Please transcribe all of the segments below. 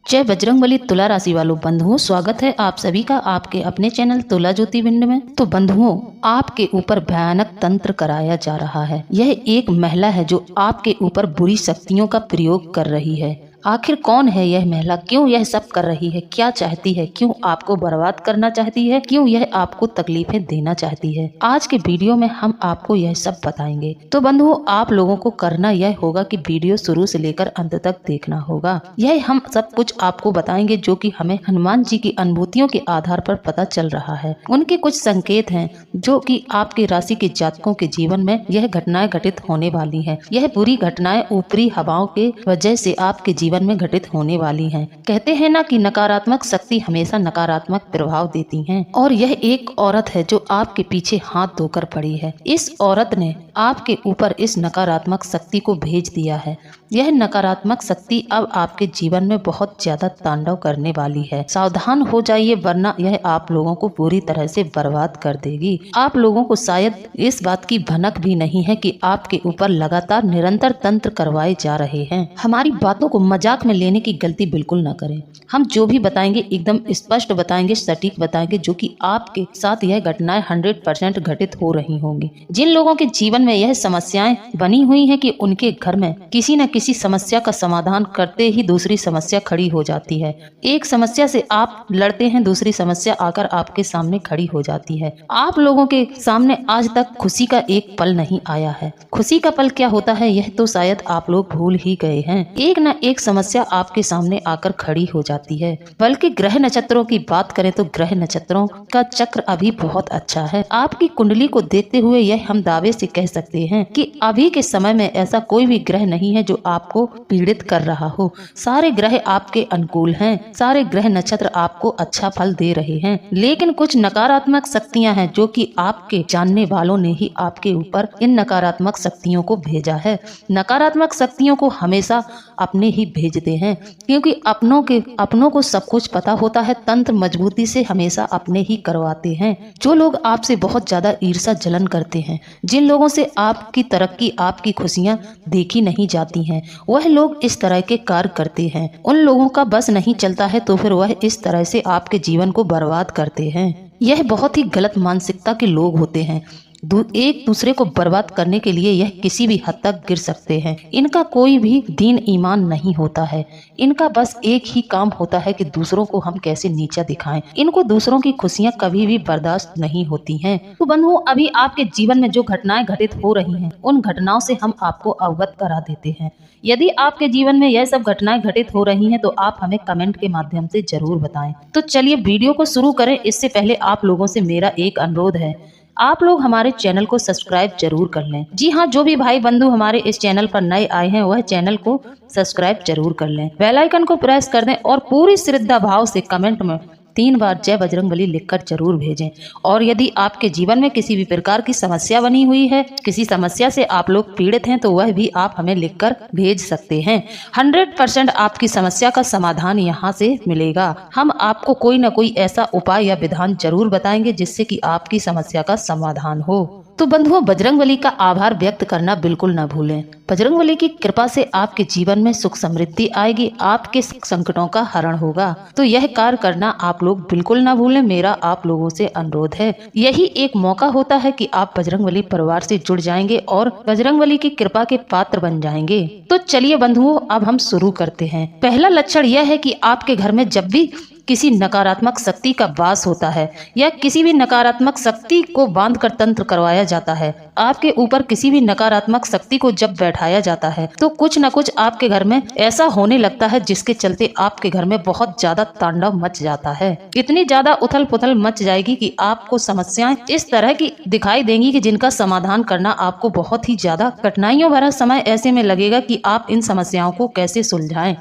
जय बजरंगबली। तुला राशि वालों बंधुओं, स्वागत है आप सभी का आपके अपने चैनल तुला ज्योतिर्विंड में। तो बंधुओं, आपके ऊपर भयानक तंत्र कराया जा रहा है। यह एक महिला है जो आपके ऊपर बुरी शक्तियों का प्रयोग कर रही है। आखिर कौन है यह महिला, क्यों यह सब कर रही है, क्या चाहती है, क्यों आपको बर्बाद करना चाहती है, क्यों यह आपको तकलीफें देना चाहती है। आज के वीडियो में हम आपको यह सब बताएंगे। तो बंधुओं, आप लोगों को करना यह होगा कि वीडियो शुरू से लेकर अंत तक देखना होगा। यह हम सब कुछ आपको बताएंगे जो कि हमें हनुमान जी की अनुभूतियों के आधार पर पता चल रहा है। उनके कुछ संकेत हैं जो कि आपके राशि के जातकों के जीवन में यह घटनाएं घटित होने वाली हैं। यह बुरी घटनाएं ऊपरी हवाओं के वजह से आपके जीवन में घटित होने वाली हैं। कहते हैं ना कि नकारात्मक शक्ति हमेशा नकारात्मक प्रभाव देती हैं, और यह एक औरत है जो आपके पीछे हाथ धोकर पड़ी है। इस औरत ने आपके ऊपर इस नकारात्मक शक्ति को भेज दिया है। यह नकारात्मक शक्ति अब आपके जीवन में बहुत ज्यादा तांडव करने वाली है। सावधान हो जाइए, वरना यह आप लोगों को पूरी तरह से बर्बाद कर देगी। आप लोगों को शायद इस बात की भनक भी नहीं है कि आपके ऊपर लगातार निरंतर तंत्र करवाए जा रहे हैं। हमारी बातों को मजाक में लेने की गलती बिल्कुल न करें। हम जो भी बताएंगे एकदम स्पष्ट बताएंगे, सटीक बताएंगे, जो कि आपके साथ यह घटनाएं 100% घटित हो रही होंगी। जिन लोगों के जीवन में यह समस्याएं बनी हुई हैं कि उनके घर में किसी न किसी समस्या का समाधान करते ही दूसरी समस्या खड़ी हो जाती है। एक समस्या से आप लड़ते हैं, दूसरी समस्या आकर आपके सामने खड़ी हो जाती है। आप लोगों के सामने आज तक खुशी का एक पल नहीं आया है। खुशी का पल क्या होता है यह तो शायद आप लोग भूल ही गए हैं। एक न एक समस्या आपके सामने आकर खड़ी हो जाती है। बल्कि ग्रह नक्षत्रों की बात करें तो ग्रह नक्षत्रों का चक्र अभी बहुत अच्छा है। आपकी कुंडली को देखते हुए यह हम दावे से कह सकते हैं कि अभी के समय में ऐसा कोई भी ग्रह नहीं है जो आपको पीड़ित कर रहा हो। सारे ग्रह आपके अनुकूल हैं, सारे ग्रह नक्षत्र आपको अच्छा फल दे रहे हैं। लेकिन कुछ नकारात्मक शक्तियां हैं जो कि आपके जानने वालों ने ही आपके ऊपर इन नकारात्मक शक्तियों को भेजा है। नकारात्मक शक्तियों को हमेशा अपने ही भेजते हैं, क्योंकि अपनों को सब कुछ पता होता है। तंत्र मजबूती से हमेशा अपने ही करवाते हैं। जो लोग आपसे बहुत ज्यादा ईर्ष्या जलन करते हैं, जिन लोगों से आपकी तरक्की, आपकी खुशियां देखी नहीं जाती हैं, वह लोग इस तरह के कार्य करते हैं। उन लोगों का बस नहीं चलता है तो फिर वह इस तरह से आपके जीवन को बर्बाद करते हैं। यह बहुत ही गलत मानसिकता के लोग होते हैं। एक दूसरे को बर्बाद करने के लिए यह किसी भी हद तक गिर सकते हैं। इनका कोई भी दीन ईमान नहीं होता है। इनका बस एक ही काम होता है कि दूसरों को हम कैसे नीचा दिखाएं। इनको दूसरों की खुशियां कभी भी बर्दाश्त नहीं होती हैं। तो बंधुओं, अभी आपके जीवन में जो घटनाएं घटित हो रही हैं, उन घटनाओं से हम आपको अवगत करा देते हैं। यदि आपके जीवन में यह सब घटनाएं घटित हो रही हैं तो आप हमें कमेंट के माध्यम से जरूर बताएं। तो चलिए वीडियो को शुरू करें। इससे पहले आप लोगों से मेरा एक अनुरोध है, आप लोग हमारे चैनल को सब्सक्राइब जरूर कर लें। जी हाँ, जो भी भाई बंधु हमारे इस चैनल पर नए आए हैं वह चैनल को सब्सक्राइब जरूर कर लें। बेल आइकन को प्रेस कर दें और पूरी श्रद्धा भाव से कमेंट में 3 बार जय बजरंगबली लिखकर जरूर भेजें। और यदि आपके जीवन में किसी भी प्रकार की समस्या बनी हुई है, किसी समस्या से आप लोग पीड़ित हैं, तो वह भी आप हमें लिखकर भेज सकते हैं। 100% आपकी समस्या का समाधान यहाँ से मिलेगा। हम आपको कोई न कोई ऐसा उपाय या विधान जरूर बताएंगे जिससे कि आपकी समस्या का समाधान हो। तो बंधुओं, बजरंगबली का आभार व्यक्त करना बिल्कुल न भूलें। बजरंगबली की कृपा से आपके जीवन में सुख समृद्धि आएगी, आपके संकटों का हरण होगा। तो यह कार्य करना आप लोग बिल्कुल न भूलें, मेरा आप लोगों से अनुरोध है। यही एक मौका होता है कि आप बजरंगबली परिवार से जुड़ जाएंगे और बजरंगबली की कृपा के पात्र बन जाएंगे। तो चलिए बंधुओं, अब हम शुरू करते हैं। पहला लक्षण यह है कि आपके घर में जब भी किसी नकारात्मक शक्ति का वास होता है या किसी भी नकारात्मक शक्ति को बांधकर तंत्र करवाया जाता है, आपके ऊपर किसी भी नकारात्मक शक्ति को जब बैठाया जाता है, तो कुछ न कुछ आपके घर में ऐसा होने लगता है जिसके चलते आपके घर में बहुत ज्यादा तांडव मच जाता है। इतनी ज्यादा उथल पुथल मच जाएगी कि आपको समस्याएं इस तरह की दिखाई देंगी कि जिनका समाधान करना आपको बहुत ही ज्यादा कठिनाइयों भरा समय ऐसे में लगेगा कि आप इन समस्याओं को कैसे सुलझाएं।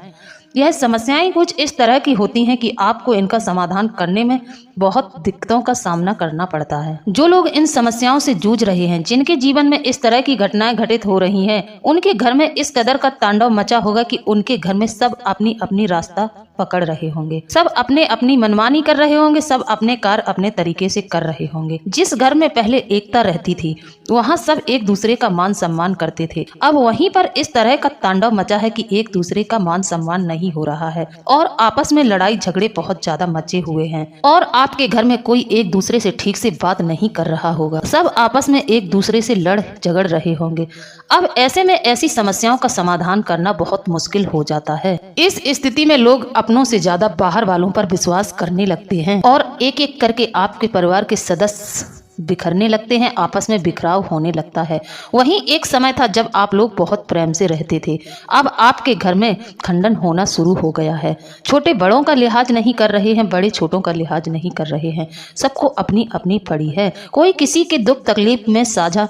यह समस्याएं कुछ इस तरह की होती हैं कि आपको इनका समाधान करने में बहुत दिक्कतों का सामना करना पड़ता है। जो लोग इन समस्याओं से जूझ रहे हैं, जिनके जीवन में इस तरह की घटनाएं घटित हो रही हैं, उनके घर में इस कदर का तांडव मचा होगा कि उनके घर में सब अपनी अपनी रास्ता पकड़ रहे होंगे, सब अपने अपनी मनमानी कर रहे होंगे, सब अपने कार्य अपने तरीके से कर रहे होंगे। जिस घर में पहले एकता रहती थी, वहाँ सब एक दूसरे का मान सम्मान करते थे। अब वहीं पर इस तरह का तांडव मचा है कि एक दूसरे का मान सम्मान नहीं हो रहा है और आपस में लड़ाई झगड़े बहुत ज्यादा मचे हुए हैं और आपके घर में कोई एक दूसरे से ठीक से बात नहीं कर रहा होगा, सब आपस में एक दूसरे से लड़ झगड़ रहे होंगे। अब ऐसे में ऐसी समस्याओं का समाधान करना बहुत मुश्किल हो जाता है। इस स्थिति में लोग अपनों से ज्यादा बाहर वालों पर विश्वास करने लगते हैं और एक एक करके आपके परिवार के सदस्य बिखरने लगते हैं, आपस में बिखराव होने लगता है। वहीं एक समय था जब आप लोग बहुत प्रेम से रहते थे, अब आपके घर में खंडन होना शुरू हो गया है। छोटे बड़ों का लिहाज नहीं कर रहे हैं, बड़े छोटों का लिहाज नहीं कर रहे हैं, सबको अपनी अपनी पड़ी है, कोई किसी के दुख तकलीफ में साझा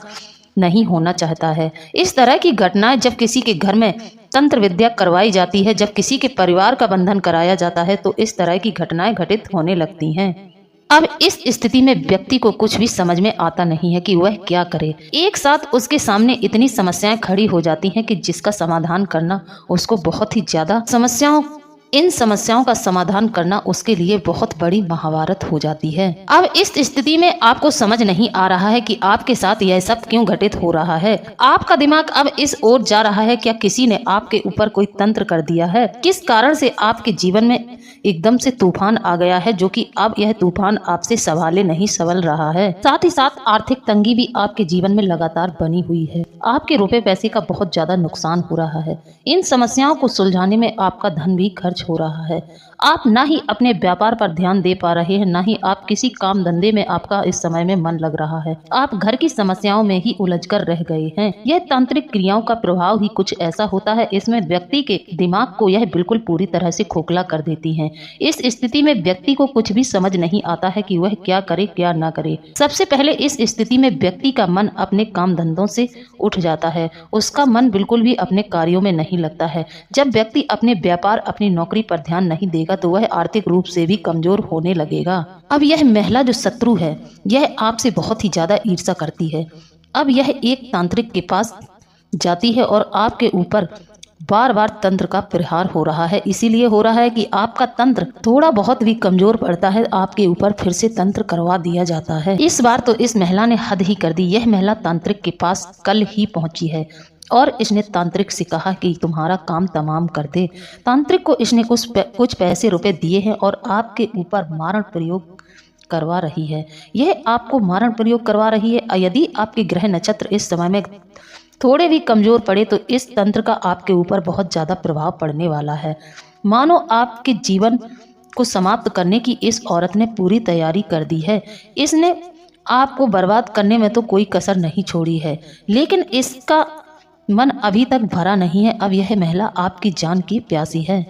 नहीं होना चाहता है। इस तरह की घटनाएं जब किसी के घर में तंत्र विद्या करवाई जाती है, जब किसी के परिवार का बंधन कराया जाता है, तो इस तरह की घटनाएं घटित होने लगती हैं। अब इस स्थिति में व्यक्ति को कुछ भी समझ में आता नहीं है कि वह क्या करे। एक साथ उसके सामने इतनी समस्याएं खड़ी हो जाती हैं कि जिसका समाधान करना उसको बहुत ही ज्यादा इन समस्याओं का समाधान करना उसके लिए बहुत बड़ी महाभारत हो जाती है। अब इस स्थिति में आपको समझ नहीं आ रहा है कि आपके साथ यह सब क्यों घटित हो रहा है। आपका दिमाग अब इस ओर जा रहा है, क्या किसी ने आपके ऊपर कोई तंत्र कर दिया है? किस कारण से आपके जीवन में एकदम से तूफान आ गया है, जो कि अब यह तूफान आपसे संभाले नहीं संभल रहा है। साथ ही साथ आर्थिक तंगी भी आपके जीवन में लगातार बनी हुई है। आपके रुपए पैसे का बहुत ज्यादा नुकसान हो रहा है। इन समस्याओं को सुलझाने में आपका धन भी खर्च हो रहा है। आप ना ही अपने व्यापार पर ध्यान दे पा रहे हैं, ना ही आप किसी काम धंधे में आपका इस समय में मन लग रहा है। आप घर की समस्याओं में ही उलझकर रह गए हैं। यह तांत्रिक क्रियाओं का प्रभाव ही कुछ ऐसा होता है, इसमें व्यक्ति के दिमाग को यह बिल्कुल पूरी तरह से खोखला कर देती है। इस स्थिति में व्यक्ति को कुछ भी समझ नहीं आता है कि वह क्या करे क्या ना करे। सबसे पहले इस स्थिति में व्यक्ति का मन अपने काम धंधों से उठ जाता है, उसका मन बिल्कुल भी अपने कार्यों में नहीं लगता है। जब व्यक्ति अपने व्यापार अपनी नौकरी पर ध्यान नहीं देगा तो वह आर्थिक रूप से भी कमजोर होने लगेगा। अब यह महिला जो शत्रु है, यह आपसे बहुत ही ज्यादा ईर्ष्या करती है। अब यह एक तांत्रिक के पास जाती है और आपके ऊपर बार बार तंत्र का प्रहार हो रहा है। इसीलिए हो रहा है कि आपका तंत्र थोड़ा बहुत भी कमजोर पड़ता है, आपके ऊपर फिर से तंत्र करवा दिया जाता है। इस बार तो इस महिला ने हद ही कर दी। यह महिला तांत्रिक के पास कल ही पहुंची है और इसने तांत्रिक से कहा कि तुम्हारा काम तमाम कर दे। तांत्रिक को इसने कुछ पैसे रुपए दिए हैं और आपके ऊपर मारण प्रयोग करवा रही है। यह आपको मारण प्रयोग करवा रही है। यदि आपके ग्रह नक्षत्र इस समय में थोड़े भी कमजोर पड़े तो इस तंत्र का आपके ऊपर बहुत ज्यादा प्रभाव पड़ने वाला है। मानो आपके जीवन को समाप्त करने की इस औरत ने पूरी तैयारी कर दी है। इसने आपको बर्बाद करने में तो कोई कसर नहीं छोड़ी है, लेकिन इसका मन अभी तक भरा नहीं है। अब यह महिला आपकी जान की प्यासी है।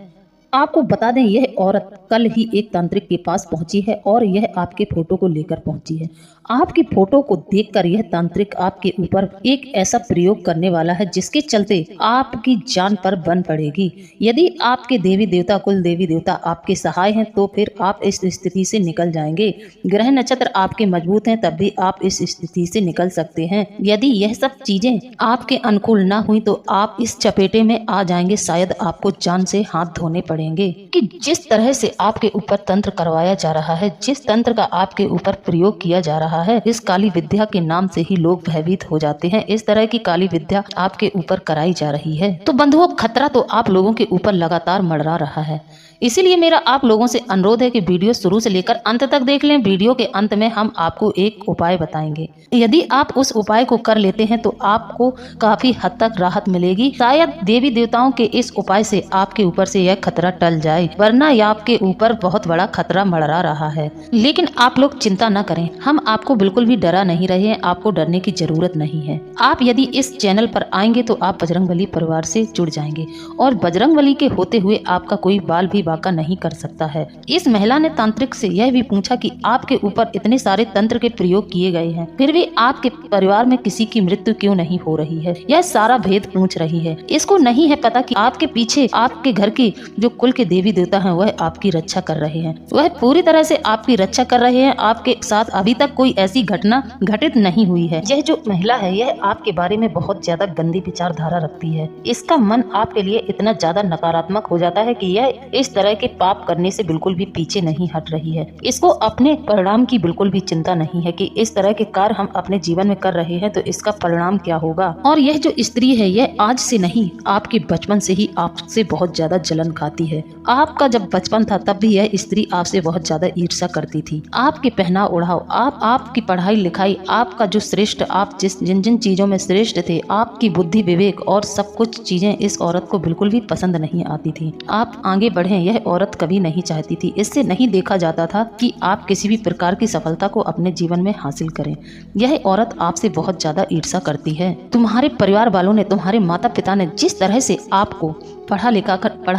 आपको बता दें, यह औरत कल ही एक तांत्रिक के पास पहुंची है और यह आपके फोटो को लेकर पहुंची है। आपकी फोटो को देखकर यह तांत्रिक आपके ऊपर एक ऐसा प्रयोग करने वाला है जिसके चलते आपकी जान पर बन पड़ेगी। यदि आपके देवी देवता कुल देवी देवता आपके सहाय हैं तो फिर आप इस स्थिति से निकल जाएंगे। ग्रह नक्षत्र आपके मजबूत हैं तब भी आप इस स्थिति से निकल सकते हैं। यदि यह सब चीजें आपके अनुकूल ना हुई तो आप इस चपेटे में आ जाएंगे। शायद आपको जान से हाथ धोने पड़ेंगे। कि जिस तरह से आपके ऊपर तंत्र करवाया जा रहा है, जिस तंत्र का आपके ऊपर प्रयोग किया जा रहा है, इस काली विद्या के नाम से ही लोग भयभीत हो जाते हैं। इस तरह की काली विद्या आपके ऊपर कराई जा रही है। तो बंधुओं, खतरा तो आप लोगों के ऊपर लगातार मंडरा रहा है। इसीलिए मेरा आप लोगों से अनुरोध है कि वीडियो शुरू से लेकर अंत तक देख लें। वीडियो के अंत में हम आपको एक उपाय बताएंगे। यदि आप उस उपाय को कर लेते हैं तो आपको काफी हद तक राहत मिलेगी। शायद देवी देवताओं के इस उपाय से आपके ऊपर से यह खतरा टल जाए, वरना यह आपके ऊपर बहुत बड़ा खतरा मंडरा रहा है। लेकिन आप लोग चिंता न करें, हम आपको बिल्कुल भी डरा नहीं रहे हैं। आपको डरने की जरूरत नहीं है। आप यदि इस चैनल पर आएंगे तो आप बजरंगबली परिवार से जुड़ जाएंगे और बजरंगबली के होते हुए आपका कोई बाल भी बाका नहीं कर सकता है। इस महिला ने तांत्रिक से यह भी पूछा कि आपके ऊपर इतने सारे तंत्र के प्रयोग किए गए हैं, फिर भी आपके परिवार में किसी की मृत्यु क्यों नहीं हो रही है। यह सारा भेद पूछ रही है। इसको नहीं है पता कि आपके पीछे आपके घर की जो कुल के देवी देवता हैं वह आपकी रक्षा कर रहे हैं। वह पूरी तरह से आपकी रक्षा कर रहे हैं। आपके साथ अभी तक कोई ऐसी घटना घटित नहीं हुई है। यह जो महिला है यह आपके बारे में बहुत ज्यादा गंदी विचारधारा रखती है। इसका मन आपके लिए इतना ज्यादा नकारात्मक हो जाता है कि यह इस तरह के पाप करने से बिल्कुल भी पीछे नहीं हट रही है। इसको अपने परिणाम की बिल्कुल भी चिंता नहीं है कि इस तरह के कार्य हम अपने जीवन में कर रहे हैं तो इसका परिणाम क्या होगा। और यह जो स्त्री है यह आज से नहीं, आपके बचपन से ही आपसे बहुत ज्यादा जलन खाती है। आपका जब बचपन था तब भी यह स्त्री आपसे बहुत ज्यादा ईर्ष्या करती थी। आपके पहनाव ओढ़ाव, आपकी पढ़ाई लिखाई, आपका जो श्रेष्ठ, आप जिन जिन चीजों में श्रेष्ठ थे, आपकी बुद्धि विवेक और सब कुछ चीजें इस औरत को बिल्कुल भी पसंद नहीं आती थी। आप आगे बढ़े यह औरत कभी नहीं चाहती थी। इससे नहीं देखा जाता था कि आप किसी भी प्रकार की सफलता को अपने जीवन में हासिल करें। यह औरत आपसे बहुत ज्यादा ईर्ष्या करती है। तुम्हारे परिवार वालों ने, तुम्हारे माता पिता ने जिस तरह से आपको पढ़ा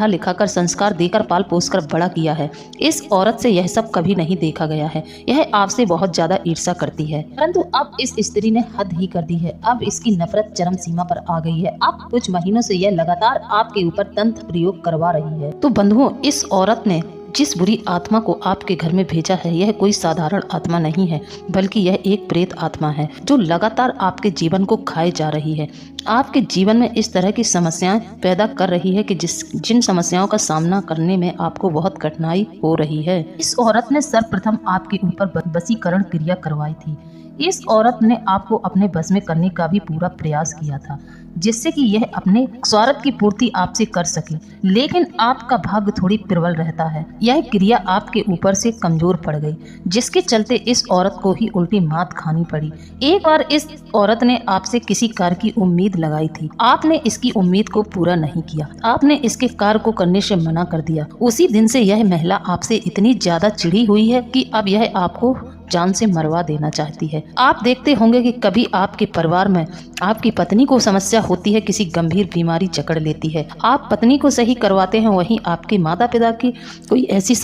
लिखा कर संस्कार देकर पाल पोस कर बड़ा किया है, इस औरत से यह सब कभी नहीं देखा गया है। यह आपसे बहुत ज्यादा ईर्ष्या करती है। परंतु अब इस स्त्री ने हद ही कर दी है। अब इसकी नफरत चरम सीमा पर आ गई है। अब कुछ महीनों से यह लगातार आपके ऊपर तंत्र प्रयोग करवा रही है। तो बंधुओं, इस औरत ने जिस बुरी आत्मा को आपके घर में भेजा है यह कोई साधारण आत्मा नहीं है, बल्कि यह एक प्रेत आत्मा है जो लगातार आपके जीवन को खाए जा रही है। आपके जीवन में इस तरह की समस्याएं पैदा कर रही है कि जिन समस्याओं का सामना करने में आपको बहुत कठिनाई हो रही है। इस औरत ने सर्वप्रथम आपके ऊपर वशीकरण क्रिया करवाई थी। इस औरत ने आपको अपने बस में करने का भी पूरा प्रयास किया था, जिससे कि यह अपने स्वार्थ की पूर्ति आपसे कर सके। लेकिन आपका भाग्य थोड़ी प्रबल रहता है। यह क्रिया आपके ऊपर से कमजोर पड़ गई, जिसके चलते इस औरत को ही उल्टी मात खानी पड़ी। एक बार इस औरत ने आपसे किसी कार्य की उम्मीद लगाई थी। आपने इसकी उम्मीद को पूरा नहीं किया। आपने इसके कार्य को करने से मना कर दिया। उसी दिन से यह महिला आपसे इतनी ज्यादा चिढ़ी हुई है कि अब यह आपको जान से मरवा देना चाहती है। आप देखते होंगे कि कभी आपके परिवार में आपकी पत्नी को समस्या होती है, किसी गंभीर बीमारी जकड़ लेती है, आप पत्नी को सही करवाते हैं, वहीं आपके माता पिता की कोई ऐसी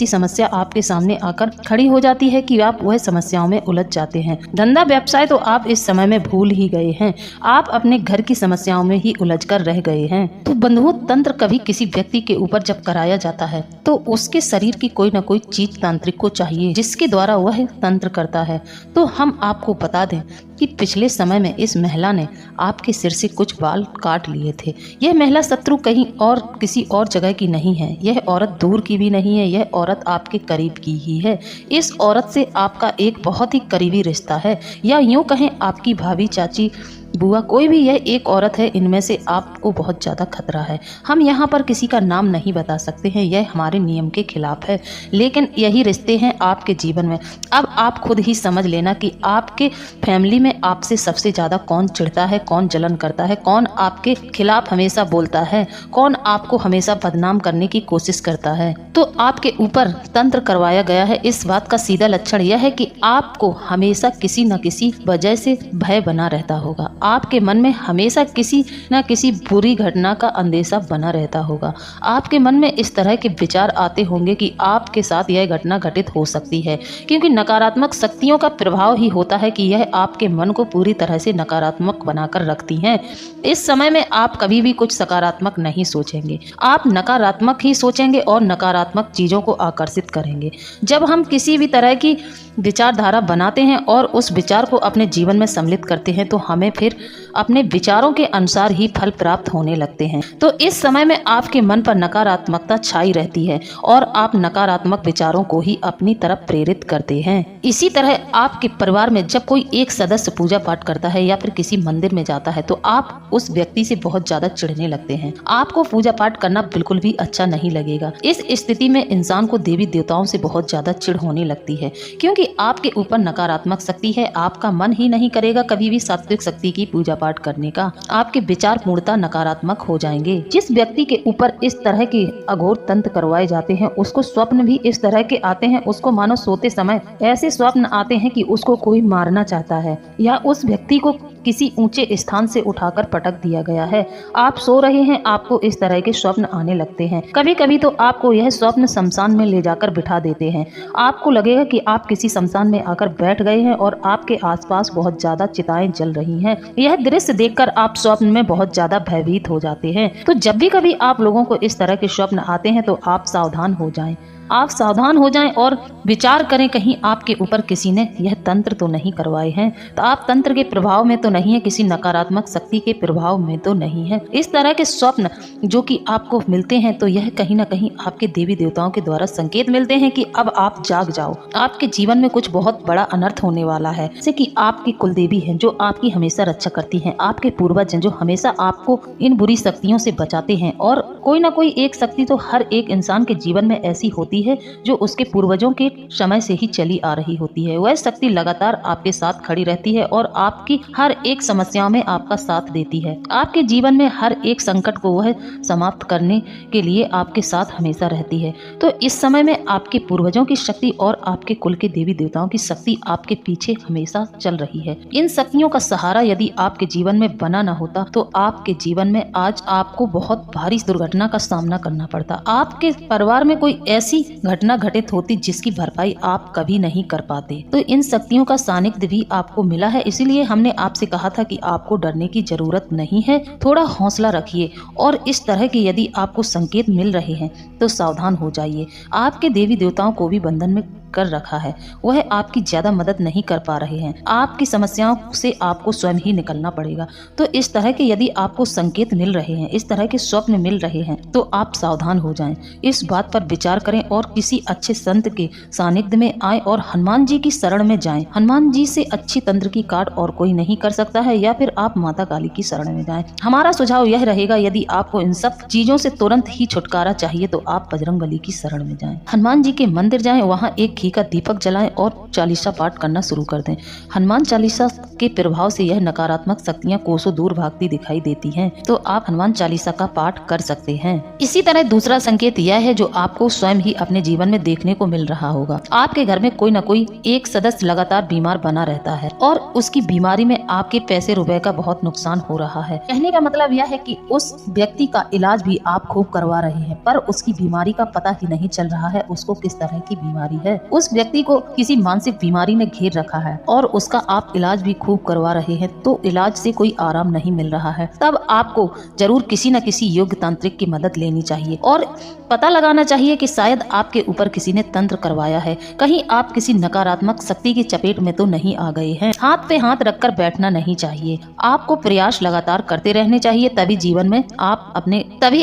समस्या आपके सामने आकर खड़ी हो जाती है कि आप वह समस्याओं में उलझ जाते हैं। धंधा व्यवसाय तो आप इस समय में भूल ही गए हैं। आप अपने घर की समस्याओं में ही उलझ कर रह गए हैं। तो बंधुओं, तंत्र कभी किसी व्यक्ति के ऊपर जब कराया जाता है तो उसके शरीर की कोई न कोई चीज तांत्रिक को चाहिए जिसके द्वारा वह तंत्र करता है। तो हम आपको बता दें कि पिछले समय में इस महिला ने आपके सिर से कुछ बाल काट लिए थे। यह महिला शत्रु कहीं और किसी और जगह की नहीं है। यह औरत दूर की भी नहीं है। यह औरत आपके करीब की ही है। इस औरत से आपका एक बहुत ही करीबी रिश्ता है, या यूं कहें आपकी भाभी, चाची, बुआ, कोई भी यह एक औरत है। इनमें से आपको बहुत ज्यादा खतरा है। हम यहाँ पर किसी का नाम नहीं बता सकते हैं, यह हमारे नियम के खिलाफ है, लेकिन यही रिश्ते हैं आपके जीवन में। अब आप खुद ही समझ लेना कि आपके फैमिली में आपसे सबसे ज्यादा कौन चिढ़ता है, कौन जलन करता है, कौन आपके खिलाफ हमेशा बोलता है, कौन आपको हमेशा बदनाम करने की कोशिश करता है। तो आपके ऊपर तंत्र करवाया गया है। इस बात का सीधा लक्षण यह है कि आपको हमेशा किसी न किसी वजह से भय बना रहता होगा। आपके मन में हमेशा किसी न किसी बुरी घटना का अंदेशा बना रहता होगा। आपके मन में इस तरह के विचार आते होंगे कि आपके साथ यह घटना घटित हो सकती है, क्योंकि नकारात्मक शक्तियों का प्रभाव ही होता है कि यह आपके मन को पूरी तरह से नकारात्मक बनाकर रखती हैं। इस समय में आप कभी भी कुछ सकारात्मक नहीं सोचेंगे। आप नकारात्मक ही सोचेंगे और नकारात्मक चीजों को आकर्षित करेंगे। जब हम किसी भी तरह की विचारधारा बनाते हैं और उस विचार को अपने जीवन में सम्मिलित करते हैं तो हमें फिर अपने विचारों के अनुसार ही फल प्राप्त होने लगते हैं। तो इस समय में आपके मन पर नकारात्मकता छाई रहती है और आप नकारात्मक विचारों को ही अपनी तरफ प्रेरित करते हैं। इसी तरह आपके परिवार में जब कोई एक सदस्य पूजा पाठ करता है या फिर किसी मंदिर में जाता है तो आप उस व्यक्ति से बहुत ज्यादा चिढ़ने लगते हैं। आपको पूजा पाठ करना बिल्कुल भी अच्छा नहीं लगेगा। इस स्थिति में इंसान को देवी देवताओं से बहुत ज्यादा चिढ़ होने लगती है, क्योंकि आपके ऊपर नकारात्मक शक्ति है। आपका मन ही नहीं करेगा कभी भी सात्विक शक्ति की पूजा पाठ करने का। आपके विचार पूर्णतः नकारात्मक हो जाएंगे। जिस व्यक्ति के ऊपर इस तरह के अघोर तंत्र करवाए जाते हैं उसको स्वप्न भी इस तरह के आते हैं। उसको मानो सोते समय ऐसे स्वप्न आते हैं कि उसको कोई मारना चाहता है या उस व्यक्ति को किसी ऊंचे स्थान से उठाकर पटक दिया गया है। आप सो रहे हैं, आपको इस तरह के स्वप्न आने लगते हैं। कभी कभी तो आपको यह स्वप्न शमशान में ले जाकर बिठा देते हैं। आपको लगेगा कि आप किसी शमशान में आकर बैठ गए हैं और आपके आसपास बहुत ज्यादा चिताएं जल रही हैं। यह दृश्य देखकर आप स्वप्न में बहुत ज्यादा भयभीत हो जाते हैं। तो जब भी कभी आप लोगों को इस तरह के स्वप्न आते हैं तो आप सावधान हो जाएं। आप सावधान हो जाएं और विचार करें कहीं आपके ऊपर किसी ने यह तंत्र तो नहीं करवाए हैं, तो आप तंत्र के प्रभाव में तो नहीं है, किसी नकारात्मक शक्ति के प्रभाव में तो नहीं है। इस तरह के स्वप्न जो कि आपको मिलते हैं तो यह कहीं ना कहीं आपके देवी देवताओं के द्वारा संकेत मिलते हैं कि अब आप जाग जाओ, आपके जीवन में कुछ बहुत बड़ा अनर्थ होने वाला है। जैसे कि आपकी कुलदेवी है जो आपकी हमेशा रक्षा करती हैं, आपके पूर्वज हैं जो हमेशा आपको इन बुरी शक्तियों से बचाते हैं, और कोई ना कोई एक शक्ति तो हर एक इंसान के जीवन में ऐसी होती है जो उसके पूर्वजों के समय से ही चली आ रही होती है। वह शक्ति लगातार आपके साथ खड़ी रहती है और आपकी हर एक समस्याओं में आपका साथ देती है। आपके जीवन में हर एक संकट को वह समाप्त करने के लिए आपके साथ हमेशा रहती है। तो इस समय में आपके पूर्वजों की शक्ति और आपके कुल के देवी देवताओं की शक्ति आपके पीछे हमेशा चल रही है। इन शक्तियों का सहारा यदि आपके जीवन में बना न होता तो आपके जीवन में आज आपको बहुत भारी दुर्घटना का सामना करना पड़ता। आपके परिवार में कोई ऐसी घटना घटित होती जिसकी भरपाई आप कभी नहीं कर पाते। तो इन शक्तियों का सानिध्य भी आपको मिला है, इसीलिए हमने आपसे कहा था कि आपको डरने की जरूरत नहीं है, थोड़ा हौसला रखिए और इस तरह के यदि आपको संकेत मिल रहे हैं तो सावधान हो जाइए। आपके देवी देवताओं को भी बंधन में कर रखा है, वह आपकी ज्यादा मदद नहीं कर पा रहे हैं। आपकी समस्याओं से आपको स्वयं ही निकलना पड़ेगा। तो इस तरह के यदि आपको संकेत मिल रहे हैं, इस तरह के स्वप्न मिल रहे हैं तो आप सावधान हो जाएं। इस बात पर विचार करें और किसी अच्छे संत के सानिध्य में आए और हनुमान जी की शरण में जाएं। हनुमान जी से अच्छी तंत्र की काट और कोई नहीं कर सकता है, या फिर आप माता काली की शरण में जाएं। हमारा सुझाव यह रहेगा यदि आपको इन सब चीजों से तुरंत ही छुटकारा चाहिए तो आप बजरंगबली की शरण में जाएं। हनुमान जी के मंदिर जाएं, वहाँ एक घी का दीपक जलाएं और चालीसा पाठ करना शुरू कर दें। हनुमान चालीसा के प्रभाव से यह नकारात्मक शक्तियां कोसों दूर भागती दिखाई देती हैं, तो आप हनुमान चालीसा का पाठ कर सकते हैं। इसी तरह दूसरा संकेत यह है जो आपको स्वयं ही अपने जीवन में देखने को मिल रहा होगा। आपके घर में कोई न कोई एक सदस्य लगातार बीमार बना रहता है और उसकी बीमारी में आपके पैसे रुपए का बहुत नुकसान हो रहा है। कहने का मतलब यह है कि उस व्यक्ति का इलाज भी आप खूब करवा रहे हैं, पर उसकी बीमारी का पता ही नहीं चल रहा है उसको किस तरह की बीमारी है। उस व्यक्ति को किसी मानसिक बीमारी ने घेर रखा है और उसका आप इलाज भी खूब करवा रहे हैं, तो इलाज से कोई आराम नहीं मिल रहा है। तब आपको जरूर किसी न किसी योग्य तांत्रिक की मदद लेनी चाहिए और पता लगाना चाहिए कि शायद आपके ऊपर किसी ने तंत्र करवाया है, कहीं आप किसी नकारात्मक शक्ति की चपेट में तो नहीं आ गए हैं। हाथ पे हाथ रखकर बैठना नहीं चाहिए, आपको प्रयास लगातार करते रहने चाहिए, तभी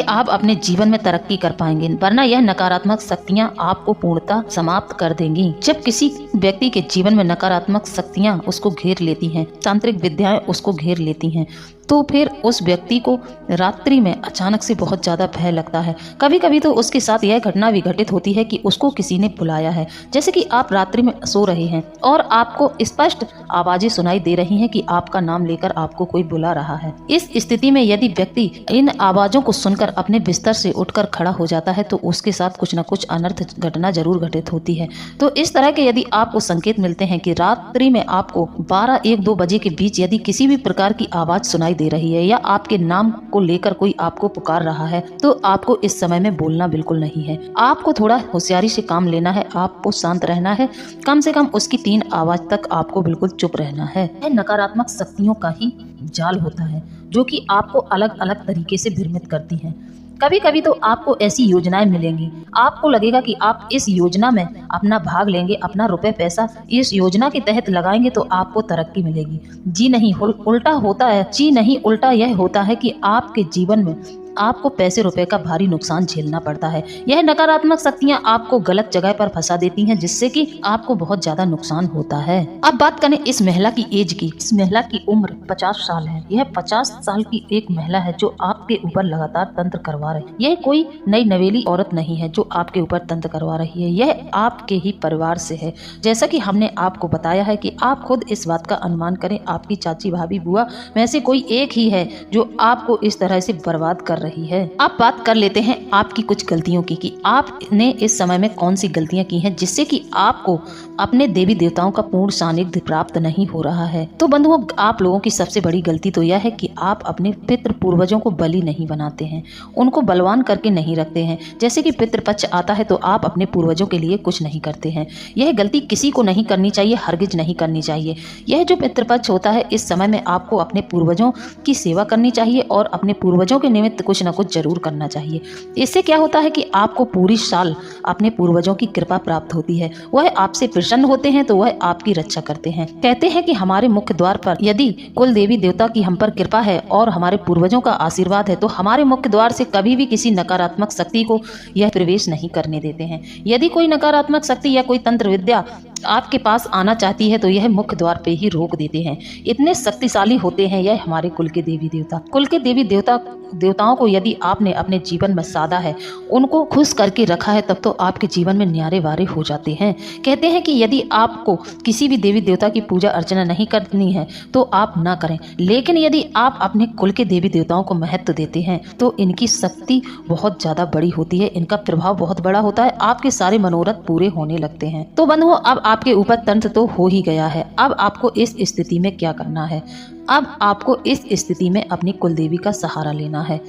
आप अपने जीवन में तरक्की कर पाएंगे, वरना यह नकारात्मक शक्तियाँ आपको पूर्णतः समाप्त कर देंगी। जब किसी व्यक्ति के जीवन में नकारात्मक शक्तियां उसको घेर लेती हैं, तांत्रिक विद्याएं उसको घेर लेती हैं, तो फिर उस व्यक्ति को रात्रि में अचानक से बहुत ज्यादा भय लगता है। कभी कभी तो उसके साथ यह घटना भी घटित होती है कि उसको किसी ने बुलाया है, जैसे कि आप रात्रि में सो रहे हैं और आपको स्पष्ट आवाजें सुनाई दे रही हैं कि आपका नाम लेकर आपको कोई बुला रहा है। इस स्थिति में यदि व्यक्ति इन आवाजों को सुनकर अपने बिस्तर से उठकर खड़ा हो जाता है तो उसके साथ कुछ न कुछ अनर्थ घटना जरूर घटित होती है। तो इस तरह के यदि आपको संकेत मिलते हैं कि रात्रि में आपको 12-1-2 बजे के बीच यदि किसी भी प्रकार की आवाज सुनाई दे रही है या आपके नाम को लेकर कोई आपको पुकार रहा है, तो आपको इस समय में बोलना बिल्कुल नहीं है। आपको थोड़ा होशियारी से काम लेना है, आपको शांत रहना है, कम से कम उसकी 3 आवाज तक आपको बिल्कुल चुप रहना है। यह नकारात्मक शक्तियों का ही जाल होता है जो कि आपको अलग अलग तरीके से भ्रमित करती हैं। कभी कभी तो आपको ऐसी योजनाएं मिलेंगी, आपको लगेगा कि आप इस योजना में अपना भाग लेंगे, अपना रुपए पैसा इस योजना के तहत लगाएंगे तो आपको तरक्की मिलेगी। जी नहीं, उल्टा यह होता है कि आपके जीवन में आपको पैसे रुपए का भारी नुकसान झेलना पड़ता है। यह नकारात्मक शक्तियां आपको गलत जगह पर फंसा देती हैं, जिससे कि आपको बहुत ज्यादा नुकसान होता है। अब बात करें इस महिला की एज की। इस महिला की उम्र 50 साल है। यह 50 साल की एक महिला है जो आपके ऊपर लगातार तंत्र करवा रही है। यह कोई नई नवेली औरत नहीं है जो आपके ऊपर तंत्र करवा रही है, यह आपके ही परिवार से है। जैसा कि हमने आपको बताया है कि आप खुद इस बात का अनुमान करें, आपकी चाची, भाभी, बुआ में से कोई एक ही है जो आपको इस तरह से बर्बाद कर रही है। अब बात कर लेते हैं आपकी कुछ गलतियों की कि आपने इस समय में कौन सी गलतियां की हैं जिससे कि आपको अपने देवी देवताओं का पूर्ण सानिध्य प्राप्त नहीं हो रहा है। तो बंधुओं, आप लोगों की सबसे बड़ी गलती तो यह है कि आप अपने पितृ पूर्वजों को बलि नहीं बनाते हैं, उनको बलवान करके नहीं रखते हैं। जैसे कि पितृपक्ष आता है तो आप अपने पूर्वजों के लिए कुछ नहीं करते हैं। यह गलती किसी को नहीं करनी चाहिए, हरगिज नहीं करनी चाहिए। यह जो पितृपक्ष होता है, इस समय में आपको अपने पूर्वजों की सेवा करनी चाहिए और अपने पूर्वजों के निमित्त कुछ न कुछ जरूर करना चाहिए। इससे क्या होता है कि आपको पूरी साल अपने पूर्वजों की कृपा प्राप्त होती है। वह आपसे प्रसन्न होते हैं तो वह आपकी रक्षा करते हैं। कहते हैं कि हमारे मुख्य द्वार पर यदि कुल देवी देवता की हम पर कृपा है और हमारे पूर्वजों का आशीर्वाद है तो हमारे मुख्य द्वार से कभी भी किसी नकारात्मक शक्ति को यह प्रवेश नहीं करने देते हैं। यदि कोई नकारात्मक शक्ति या कोई तंत्र विद्या आपके पास आना चाहती है तो यह मुख्य द्वार पे ही रोक देते हैं। इतने शक्तिशाली होते हैं यह हमारे कुल के देवी देवता। कुल के देवी देवताओं को यदि आपने अपने जीवन में साधा है, उनको खुश करके रखा है, तब तो आपके जीवन में न्यारे वारे हो जाते हैं। कहते हैं कि यदि आपको किसी भी देवी देवता की पूजा अर्चना नहीं करनी है तो आप ना करें, लेकिन यदि आप अपने कुल के देवी देवताओं को महत्व देते हैं तो इनकी शक्ति बहुत ज्यादा बड़ी होती है, इनका प्रभाव बहुत बड़ा होता है, आपके सारे मनोरथ पूरे होने लगते हैं। तो बंधुओं, अब आपके ऊपर तंत्र तो हो ही गया है। अब आपको इस स्थिति में क्या करना है? अब आपको इस स्थिति में अपनी कुलदेवी का सहारा लेना है।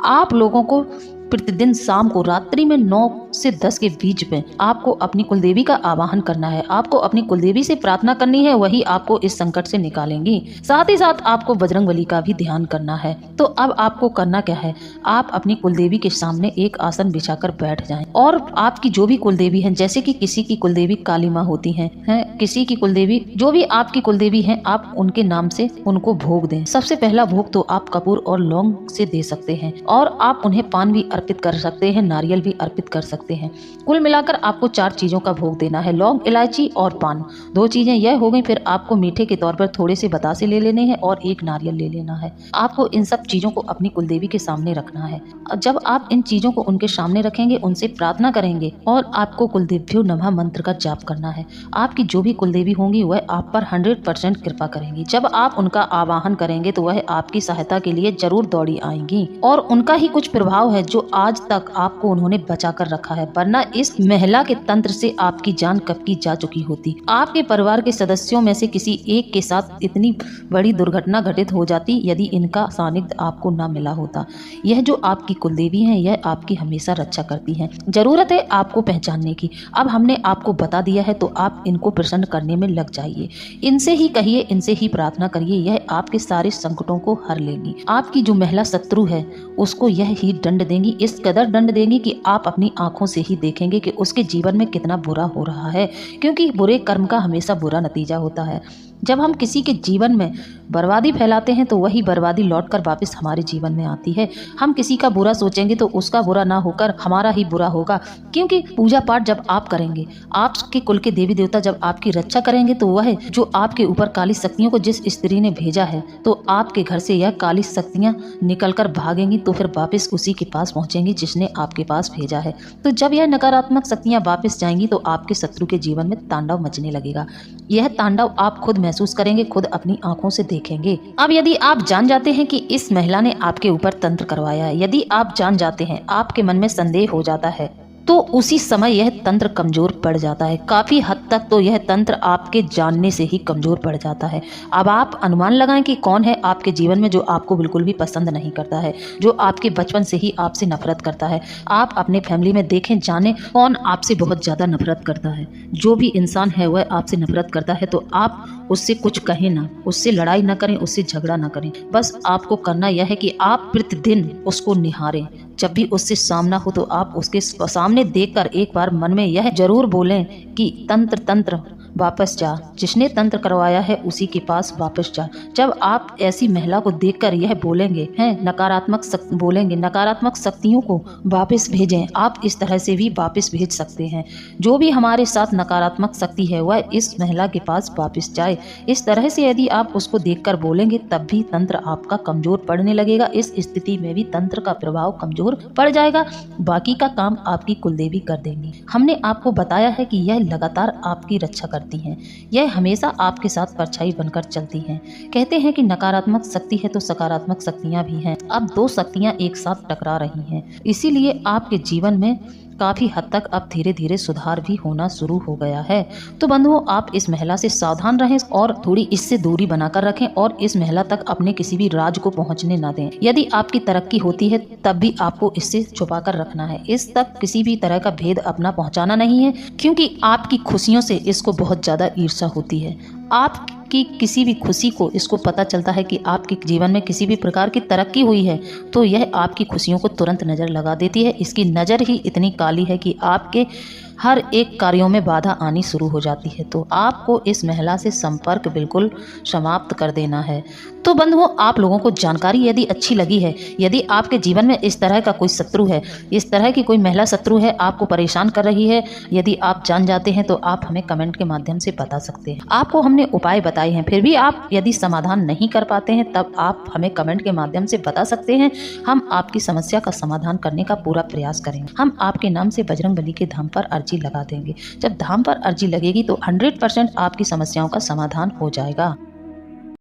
आप लोगों को प्रतिदिन शाम को रात्रि में 9 से 10 के बीच में आपको अपनी कुलदेवी का आवाहन करना है। आपको अपनी कुलदेवी से प्रार्थना करनी है, वही आपको इस संकट से निकालेंगी। साथ ही साथ आपको बजरंगबली का भी ध्यान करना है। तो अब आपको करना क्या है? आप अपनी कुलदेवी के सामने एक आसन बिछाकर बैठ जाएं और आपकी जो भी कुलदेवी है, जैसे कि किसी की कुलदेवी काली माँ होती है, किसी की कुलदेवी, जो भी आपकी कुलदेवी है, आप उनके नाम से उनको भोग दें। सबसे पहला भोग तो आप कपूर और लौंग से दे सकते हैं और आप उन्हें पान भी अर्पित कर सकते हैं, नारियल भी अर्पित कर सकते हैं। कुल मिलाकर आपको 4 चीजों का भोग देना है, लौंग, इलायची और पान। 2 चीजें यह हो गई। फिर आपको मीठे के तौर पर थोड़े से बतासे ले लेने हैं और 1 नारियल ले लेना है। आपको इन सब चीजों को अपनी कुलदेवी के सामने रखना है। जब आप इन चीजों को उनके सामने रखेंगे, उनसे प्रार्थना करेंगे और आपको कुलदेव्यो नमः मंत्र का जाप करना है। आपकी जो भी कुलदेवी होंगी वह आप पर 100% कृपा करेंगी। जब आप उनका आवाहन करेंगे तो वह आपकी सहायता के लिए जरूर दौड़ी आएंगी और उनका ही कुछ प्रभाव है जो आज तक आपको उन्होंने बचा कर रखा है, वरना इस महिला के तंत्र से आपकी जान कब की जा चुकी होती। आपके परिवार के सदस्यों में से किसी एक के साथ इतनी बड़ी दुर्घटना घटित हो जाती यदि इनका सानिध्य आपको न मिला होता। यह जो आपकी कुलदेवी हैं, यह आपकी हमेशा रक्षा करती हैं। जरूरत है आपको पहचानने की। अब हमने आपको बता दिया है तो आप इनको प्रसन्न करने में लग जाइए। इनसे ही कहिए, इनसे ही प्रार्थना करिए, यह आपके सारे संकटों को हर लेंगी। आपकी जो महिला शत्रु है उसको यह ही दंड देंगी, इस कदर दंड देंगी कि आप अपनी आंखों से ही देखेंगे कि उसके जीवन में कितना बुरा हो रहा है, क्योंकि बुरे कर्म का हमेशा बुरा नतीजा होता है। जब हम किसी के जीवन में बर्बादी फैलाते हैं तो वही बर्बादी लौटकर वापस हमारे जीवन में आती है। हम किसी का बुरा सोचेंगे तो उसका बुरा ना होकर हमारा ही बुरा होगा, क्योंकि पूजा पाठ जब आप करेंगे, आपके कुल के देवी देवता जब आपकी रक्षा करेंगे तो वह जो आपके ऊपर काली शक्तियों को जिस स्त्री ने भेजा है, तो आपके घर से यह काली शक्तियां निकलकर भागेंगी तो फिर वापस उसी के पास पहुंचेंगी जिसने आपके पास भेजा है। तो जब यह नकारात्मक शक्तियां वापस जाएंगी तो आपके शत्रु के जीवन में तांडव मचने लगेगा। यह तांडव आप खुद महसूस करेंगे, खुद अपनी आंखों से देखेंगे। अब यदि आप जान जाते हैं कि इस महिला ने आपके ऊपर तंत्र करवाया है, यदि आप जान जाते हैं, आपके मन में संदेह हो जाता है, तो उसी समय यह तंत्र कमजोर पड़ जाता है। काफी हद तक तो यह तंत्र आपके जानने से ही कमजोर पड़ जाता है। अब आप अनुमान लगाएं कि कौन है आपके जीवन में जो आपको बिल्कुल भी पसंद नहीं करता है, जो आपके बचपन से ही आपसे नफरत करता है। आप अपने फैमिली में देखें, जाने कौन आपसे बहुत ज्यादा नफरत करता है। जो भी इंसान है वह आपसे नफरत करता है तो आप उससे कुछ कहें ना, उससे लड़ाई ना करें, उससे झगड़ा ना करें। बस आपको करना यह है कि आप प्रतिदिन उसको निहारें। जब भी उससे सामना हो तो आप उसके सामने देखकर एक बार मन में यह जरूर बोलें कि तंत्र तंत्र वापस जा, जिसने तंत्र करवाया है उसी के पास वापस जा। जब आप ऐसी महिला को देखकर यह बोलेंगे, हैं नकारात्मक शक्तियों को वापस भेजें। आप इस तरह से भी वापस भेज सकते हैं। जो भी हमारे साथ नकारात्मक शक्ति है वह इस महिला के पास वापस जाए। इस तरह से यदि आप उसको देखकर बोलेंगे तब भी तंत्र आपका कमजोर पड़ने लगेगा। इस स्थिति में भी तंत्र का प्रभाव कमजोर पड़ जाएगा। बाकी का काम आपकी कुलदेवी कर देंगी। हमने आपको बताया है कि यह लगातार आपकी रक्षा करती हैं। यह हमेशा आपके साथ परछाई बनकर चलती हैं। कहते हैं कि नकारात्मक शक्ति है तो सकारात्मक शक्तियां भी हैं। अब 2 शक्तियां एक साथ टकरा रही हैं, इसीलिए आपके जीवन में काफी हद तक अब धीरे धीरे सुधार भी होना शुरू हो गया है। तो बंधुओं, आप इस महिला से सावधान रहें और थोड़ी इससे दूरी बनाकर रखें और इस महिला तक अपने किसी भी राज को पहुंचने न दें। यदि आपकी तरक्की होती है तब भी आपको इससे छुपा कर रखना है। इस तक किसी भी तरह का भेद अपना पहुंचाना नहीं है, क्योंकि आपकी खुशियों से इसको बहुत ज्यादा ईर्ष्या होती है। आप आपकी किसी भी खुशी को इसको पता चलता है कि आपके जीवन में किसी भी प्रकार की तरक्की हुई है, तो यह आपकी खुशियों को तुरंत नज़र लगा देती है। इसकी नज़र ही इतनी काली है कि आपके हर एक कार्यों में बाधा आनी शुरू हो जाती है। तो आपको इस महिला से संपर्क बिल्कुल समाप्त कर देना है। तो बंधुओं, आप लोगों को जानकारी यदि अच्छी लगी है, यदि आपके जीवन में इस तरह का कोई शत्रु है, इस तरह की कोई महिला शत्रु है, आपको परेशान कर रही है, यदि आप जान जाते हैं तो आप हमें कमेंट के माध्यम से बता सकते हैं। आपको हमने उपाय बताए हैं, फिर भी आप यदि समाधान नहीं कर पाते हैं तब आप हमें कमेंट के माध्यम से बता सकते हैं। हम आपकी समस्या का समाधान करने का पूरा प्रयास करेंगे। हम आपके नाम से बजरंगबली के धाम पर अर्जी लगा देंगे। जब धाम पर अर्जी लगेगी तो 100% आपकी समस्याओं का समाधान हो जाएगा।